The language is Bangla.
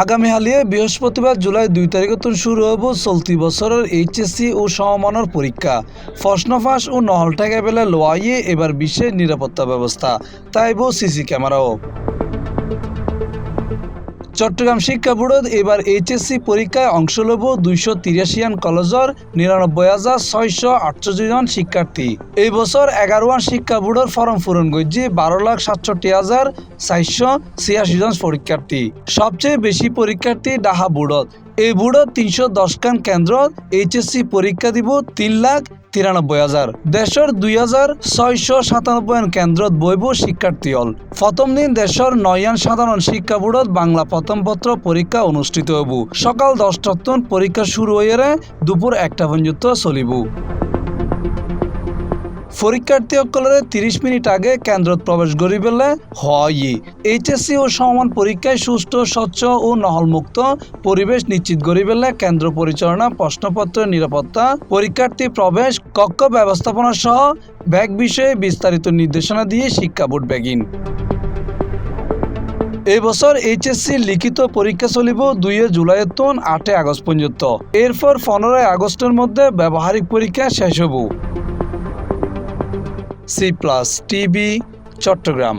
আগামী হালিয়ে বৃহস্পতিবার জুলাই 2 তারিখতন শুরু হব চলতি বছরের এইচএসসি ও সমমানের পরীক্ষা। প্রশ্ন ফাঁস ও নহল ঠেকা পেলে লোয়াইয়ে এবার বিশেষ নিরাপত্তা ব্যবস্থা, তাইব সিসি ক্যামেরাও। চট্টগ্রাম শিক্ষা বোর্ডত এবার এইচএসসি পরীক্ষায় অংশ লব 283 কলেজের 99,648 জন শিক্ষার্থী। এই বছর 11 শিক্ষা বোর্ডের ফর্ম পূরণ করছে 12,67,486 জন পরীক্ষার্থী। সবচেয়ে বেশি পরীক্ষার্থী ঢাকা বোর্ডত। এই বোর্ডত 310 খান কেন্দ্রত এইচএসসি পরীক্ষা দিব 3,93,000। দেশের 2,697 কেন্দ্রত বইব শিক্ষার্থী হল। প্রথম দিন দেশের 9 সাধারণ শিক্ষা বোর্ডত বাংলা প্রথম পত্র পরীক্ষা অনুষ্ঠিত হব। সকাল 10টার পরীক্ষা শুরু হয়ে দুপুর 1টা পর্যন্ত চলিব। পরীক্ষার্থীসকলের 30 মিনিট আগে কেন্দ্রত প্রবেশ করি পেলে হয়। এইচএসসি ও সমমান পরীক্ষায় সুষ্ঠু, স্বচ্ছ ও নহলমুক্ত পরিবেশ নিশ্চিত করি পেলে কেন্দ্র পরিচালনা, প্রশ্নপত্রের নিরাপত্তা, পরীক্ষার্থী প্রবেশ, কক্ষ ব্যবস্থাপনা সহ ব্যাগ বিষয়ে বিস্তারিত নির্দেশনা দিয়ে শিক্ষা বোর্ড ব্যাগিন। এই বছর এইচএসসি লিখিত পরীক্ষা চলিব 2 জুলাই 8 আগস্ট পর্যন্ত। এরপর 15 আগস্টের মধ্যে ব্যবহারিক পরীক্ষা শেষ হব। C+ TV, Chittagong.